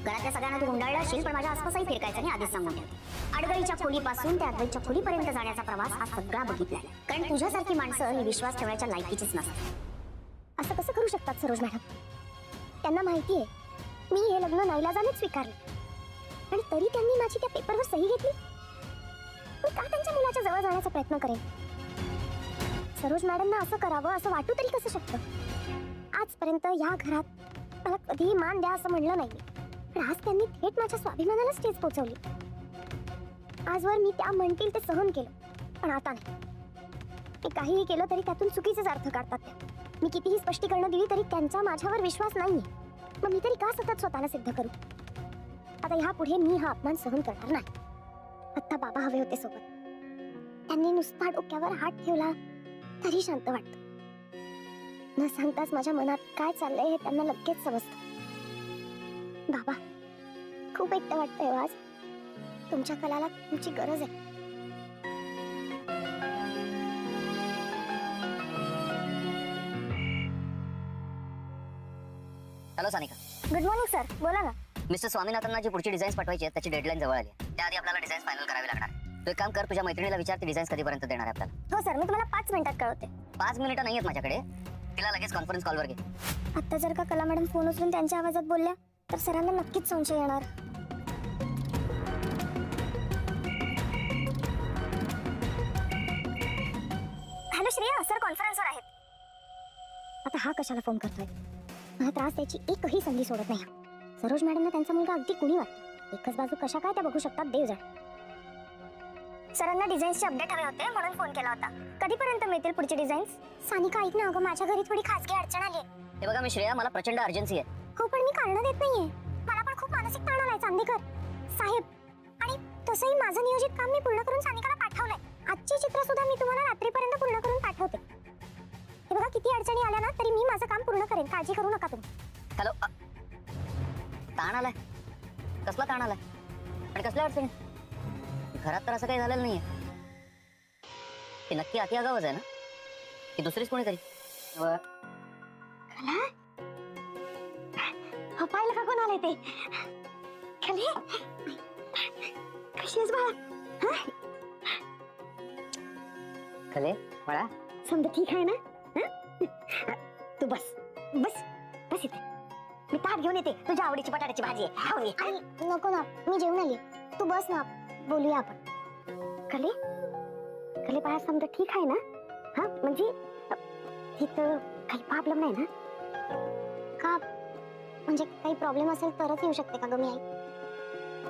घरातल्या सगळ्यांना तू गुंडाळला असेल, पण माझ्या आसपासही फिरकायचं नाही, आधीच सांगून ठेवते. अडगळीच्या खोलीपासून त्या अडगळीच्या खोलीपर्यंत जाण्याचा प्रवास हा सगळा बघितलाय. कारण तुझ्यासारखी माणसं ही विश्वास ठेवायच्या लायकीचीच नसतात. असं कसं करू शकतात सरोज मॅडम? त्यांना माहिती आहे मी हे लग्न नाईलाजानेच स्वीकारले, आणि तरी त्यांनी माझी त्या पेपरवर सही घेतली. मी का त्यांच्या मुलाच्या जवळ जाण्याचा प्रयत्न करेन? सरोज मॅडमना असं करावं असं वाटू तरी कसं शकतं? आजपर्यंत या घरात मला कधीही मान द्या असं म्हणलं नाही, पण आज त्यांनी थेट माझ्या स्वाभिमानाला स्टेज पोहोचवली. आजवर मी त्या म्हणतील ते सहन केलं, पण आता नाही. मी काहीही केलं तरी त्यातून चुकीचेच अर्थ काढतात त्या. मी कितीही स्पष्टीकरण दिली तरी त्यांचा माझ्यावर विश्वास नाहीये. मग मी तरी का सतत स्वतःला सिद्ध करू? आता ह्यापुढे मी हा अपमान सहन करणार नाही. आता बाबा हवे होते सोबत. त्यांनी नुसता डोक्यावर हात ठेवला तरी शांत वाटतं. न सांगताच माझ्या मनात काय चाललंय हे त्यांना लगेच समजतं. बाबा, खूप एकटं वाटतंय आज. तुमच्या कलाला तुमची गरज आहे. Hello Sanika. Good morning sir, बोला ना. मिस्टर स्वामीनाथनना जी पुढची डिझाईन्स पाठवायची आहेत त्याची डेडलाईन जवळ आली आहे. त्याआधी आपल्याला डिझाईन्स फायनल करावी लागणार. तू एक काम कर, तुझ्या मैत्रिणीला विचार ती डिझाईन्स कधीपर्यंत देणार आहे आपल्याला. हो सर, मी तुम्हाला 5 मिनिटात कळवते. 5 मिनिटं नाही आहेत माझ्याकडे. तिला लगेच कॉन्फरन्स कॉलवर घे. आता जर का कला मॅडम फोन उचलून त्यांच्या आवाजात बोलल्या तर सरांना नक्कीच संशय येणार. हॅलो श्रेया, सर कॉन्फरन्सवर आहेत. आता हा कशाला फोन करतोय? मला त्रास द्यायची एकही संधी सोडत नाही. सरोज मॅडमना त्यांचा मुलगा अगदी कुणी वाटतो. एकच बाजू कशा काय त्या बघू शकतात देव जाणे. सरांना डिझाईन्सचे अपडेट हवे होते म्हणून फोन केला होता. कधीपर्यंत मिळतील पुढचे डिझाईन्स? सानिका ऐक ना, अगं माझ्या घरी थोडी खासगी अडचण आली. हे बघा मी श्रेया, मला प्रचंड अर्जन्सी आहे. हो, पण मी कारण देत नाहीये. मला पण खूप मानसिक ताण आलाय चांदेकर साहेब. आणि तसंही माझं नियोजित काम मी पूर्ण करून सानिकाला पाठवलंय. आजची चित्र सुद्धा मी तुम्हाला रात्रीपर्यंत पूर्ण करून पाठवते. हे बघा, किती अडचणी आल्या ना तरी मी माझं काम पूर्ण करेन, काळजी करू नका तुम्ही. हॅलो. ताण आलाय? कसला ताण आलाय आणि कसल्या अडचणी? घरात तर असं काही झालेलं नाहीये. हे नक्की अति आगावच आहे ना की दुसरीच कोणीतरी? पाहिलं का कोण आलंय ते? खाली कशी आहेस बाळा? खले बाळा, समजा ठीक आहे ना? तू बस बस बस इथे. मी ताट घेऊन येते. तुझ्या आवडीची बटाट्याची भाजी आहे. नको ना, मी जेवून आली. तू बस ना, बोलूया आपण. खले खले बाळा, समजा ठीक आहे ना? हा म्हणजे तिथं काही प्रॉब्लेम नाही ना? का म्हणजे काही प्रॉब्लेम असेल तरच येऊ शकते का ग मी? आई,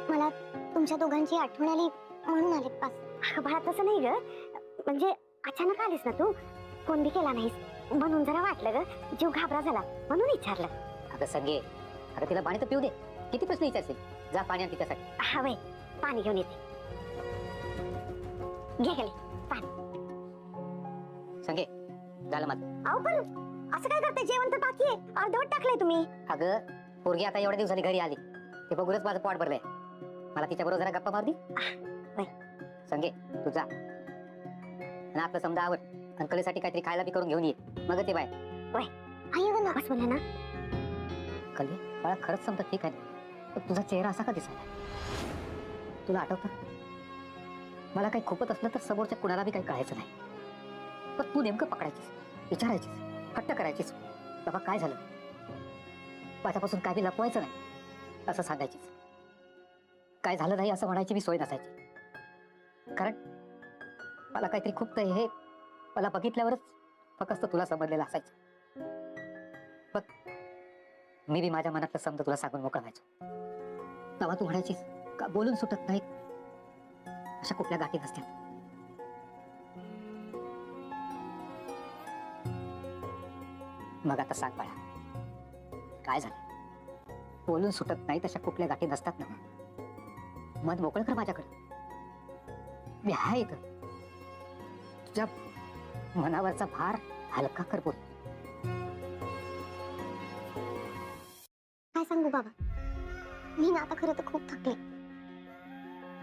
मला तुमच्या दोघांची आठवण आली म्हणून आले पास. बाळा तसं नाही ग, म्हणजे अचानक आलीस ना तू, फोन बी केला नाहीस म्हणून जरा वाटलं ग. जीव घाबरा झाला म्हणून विचारलं. अगं संगे, अगं तिला पाणी तर पिऊ दे. किती प्रश्न विचारशील? जा पाणी आण तिच्यासाठी. हा वय, पाणी घेऊन येते. घे गेले पाणी. संगे झालं मत. अहो पण असं काय करते? जेवण तर बाकी आहे, अर्धवट टाकलंय तुम्ही. अगं पोरगी आता एवढ्या दिवसांनी घरी आली, ते बघूनच माझं पोट भरलंय. मला तिच्या बरोबर जरा गप्पा मार दी. संगे तू जा आणि आपलं समजा आवड अंकलीसाठी काहीतरी खायला बी करून घेऊन ये. मग ते बाय आई अगं नापास बोलला ना. कल्ले बाळा, खरंच समजा ठीक आहे, पण तुझा चेहरा असा का दिसला? तुला आठवतं, मला काही खूपच असलं तर समोरच्या कुणाला बी काही कळायचं नाही, पण तू नेमकं पकडायचीस, विचारायचीस, हट्ट करायचीस. बाबा काय झालं, माझ्यापासून काय बी लपवायचं नाही असं सांगायचीस. काय झालं नाही असं म्हणायची मी सोय नसायची. कारण मला काहीतरी खूप हे मला बघितल्यावरच फक्त तुला समजलेलं असायचं. बघ मी बी माझ्या मनातलं समजा तुला सांगून मोकळा व्हायचो. तेव्हा तू म्हणायचीस का बोलून सुटत नाही, अशा कुठल्या गाठी नसत्या. मग आता सांग बाळा, काय झालं? बोलून सुटत नाही तशा कुठल्या गाठी नसतात ना. मन मोकळं कर माझ्याकडे. मी आहे इथं. तुझ्या मनावरचा भार हलका कर. बोल. काय सांगू बाबा, मी ना आता खरं तर खूप थकले.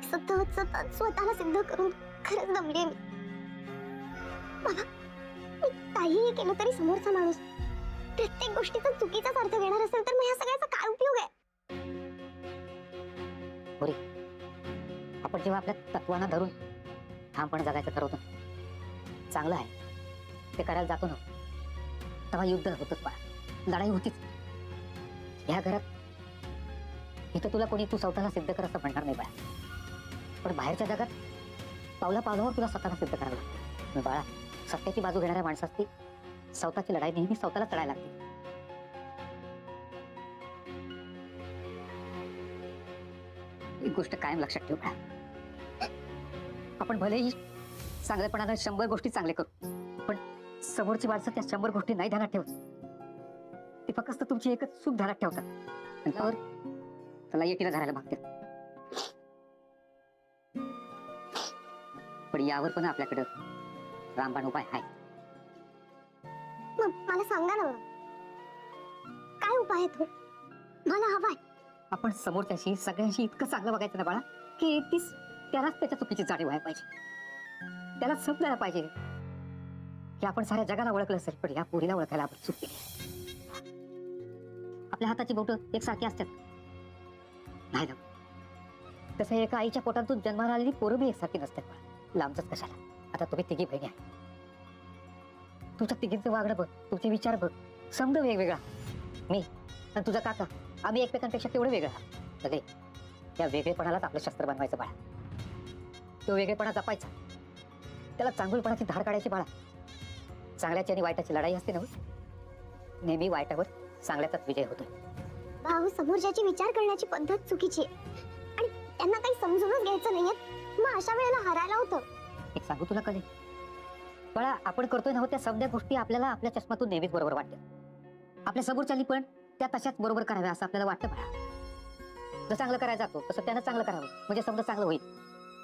सतत सतत स्वतःला सिद्ध करून खरंच दमले मी. बाबा, मी काहीही केलं तरी समोरचा माणूस प्रत्येक गोष्टीचा चुकीचाच अर्थ घेणार असेल तर मग ह्या सगळ्याचा काय उपयोग आहे? पुरी, आपण जेव्हा आपल्या तत्वांना धरून ठामपणे जगायचं ठरवतो, चांगलं आहे ते करायला जातो ना, तेव्हा युद्ध होतच बाळा, लढाई होतीच. ह्या घरात इथं तुला कोणी तू स्वतःला सिद्ध कर असं म्हणणार नाही बाळा, पण बाहेरच्या जगात पावला पावलावर तुला स्वतःला सिद्ध करावं लागतं. बाळा, सत्याची बाजू घेणाऱ्या माणसाची स्वतःची लढाई नेहमी स्वतःला लढायला लागते. एक गोष्ट कायम लक्षात ठेव बाळा, आपण भलेही चांगलेपणानं 100 गोष्टी चांगले करू, पण समोरची माणसं त्या 100 गोष्टी नाही ध्यानात ठेवत. ती फक्त तुमची एकच चूक ध्यानात ठेवतात आणि त्यावर त्याला एकटीला धरायला मागतात. पण यावर पण आपल्याकडं रामबाण उपाय आहे. मग मला सांगा ना, काय उपाय आहे तो? मला हवाय. आपण समोरच्याशी सगळ्यांशी इतकं चांगलं बघायचं ना बाळा, की तीच त्यालाच त्याच्या चुकीची जाणीव व्हायला पाहिजे. त्याला समजायला पाहिजे की आपण साऱ्या जगाला ओळखलं असेल, पण या पोरीला ओळखायला आपण चूक केली. आपल्या हाताची बोटं एकसारखी असतात नाही ना, तसं एका आईच्या पोटातून जन्माला आलेली पोरं बी एकसारखी नसतात बाळा. लांबच कशाला. आता तुम्ही तिघी बहिणी आहे, तुझ्या तिघींचं वागणं बघ, तुमचे विचार बघ, समज वेगवेगळा. मी आणि तुझा काका आम्ही एकमेकांपेक्षा तेवढं वेगळं आहोत. अरे त्या वेगळेपणालाच आपलं शस्त्र बनवायचं बाळा. तो वेगळेपणा जपायचा, त्याला चांगुलपणाची धार काढायची बाळा. चांगल्याची आणि वाईटाची लढाई असते ना, नेहमी वाईटावर चांगल्याचाच विजय होतो. भाऊ, समोरच्याची विचार करण्याची पद्धत चुकीची आहे आणि त्यांना काही समजूनच घ्यायचं नाहीये. मग अशा वेळेला हरायला होतं. एक सांगू तुला कले बाळा, आपण करतोय ना त्या सगळ्या गोष्टी आपल्याला आपल्या चष्मातून नेहमीच बरोबर वाटतात. आपल्या समोरच्यानी पण त्या तशाच बरोबर कराव्या असं आपल्याला वाटतं बाळा. जर चांगलं करायला जातो तसं त्यानं चांगलं करावं, म्हणजे समजा चांगलं होईल.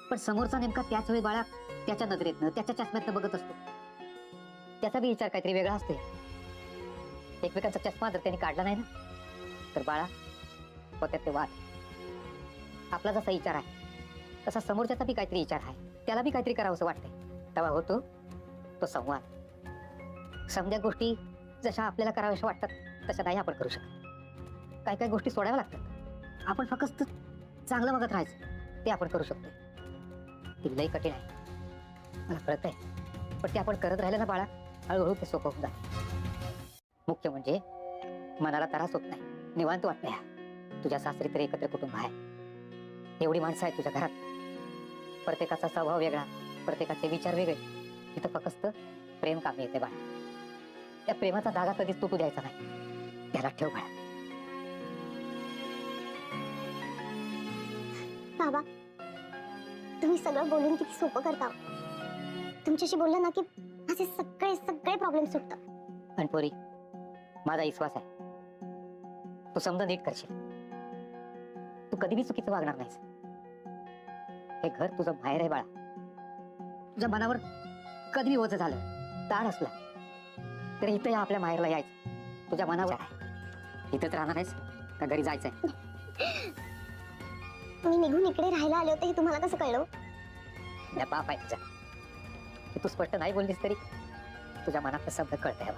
पण समोरचा नेमका त्याच वेळी बाळा त्याच्या नजरेतनं त्याच्या चष्म्यातनं बघत असतो. त्याचा बी विचार काहीतरी वेगळा असतो. एकमेकांचा चष्मा जर त्यांनी काढला नाही ना, तर बाळा होत्यात ते वाद. आपला जसा विचार आहे तसा समोरच्याचा बी काहीतरी विचार आहे, त्याला बी काहीतरी करावं असं वाटतंय. तेव्हा होतो तो संवाद. समजा गोष्टी जशा आपल्याला कराव्याशा वाटतात तशा नाही आपण करू शकत. काही काही गोष्टी सोडाव्या लागतात. आपण फक्त चांगलं बघत राहायचं, ते आपण करू शकतो. ती लई कठीण आहे मला कळत आहे, पण ते आपण करत राहिलं ना बाळा, हळूहळू ते सोपं होऊन जातं. मुख्य म्हणजे मनाला त्रास होत नाही, निवांत वाटत नाही. तुझ्या सासरी तरी एकत्र कुटुंब आहे, एवढी माणसं आहेत तुझ्या घरात, प्रत्येकाचा स्वभाव वेगळा, प्रत्येकाचे विचार वेगळे. इथं फक्त प्रेम कामी येते बाळा. त्या प्रेमाचा धागा कधीच तुटू द्यायचा नाही, त्याला ठेव बाळा. बाबा, तुम्ही सगळं बोलून किती सोपं करता. तुमच्याशी बोललं ना की असे सगळे सगळे प्रॉब्लेम सुटतात. आणि पोरी, माझा विश्वास आहे तू समजा नीट करशील. तू कधी बी चुकीचं वागणार नाहीस. हे घर तुझं बाहेर आहे बाळा. तुझ्या मनावर कधी बी ओझं झालं, ताण असला तरी इथं या आपल्या माहेरला यायचं. तुझ्या मनावर आहे इथंच राहणार आहेस का घरी जायचंय? मी निघून इकडे राहायला आले होते हे तुम्हाला कसं कळलं? या बाप आहे तुझा. तू स्पष्ट नाही बोललीस तरी तुझ्या मनात शब्द कळतंय.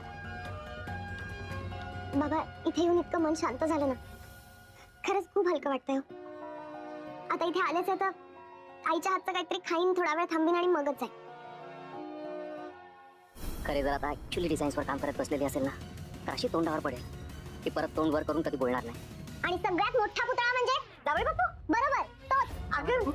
बाबा, इथे येऊन इतकं मन शांत झालं ना, खरंच खूप हलकं वाटतंय हो. आता इथे आलेच आहे तर आईच्या हातचं काहीतरी खाईन, थोडा वेळ थांबीन आणि मगच आहे. खरे जर आता ऍक्च्युअली डिझाईन्सवर काम करत बसलेली असेल ना, तर अशी तोंडावर पडेल की परत तोंड वर करून कधी बोलणार नाही. आणि सगळ्यात मोठा पुतळा म्हणजे जावई बापू. बरोबर तोच. अगं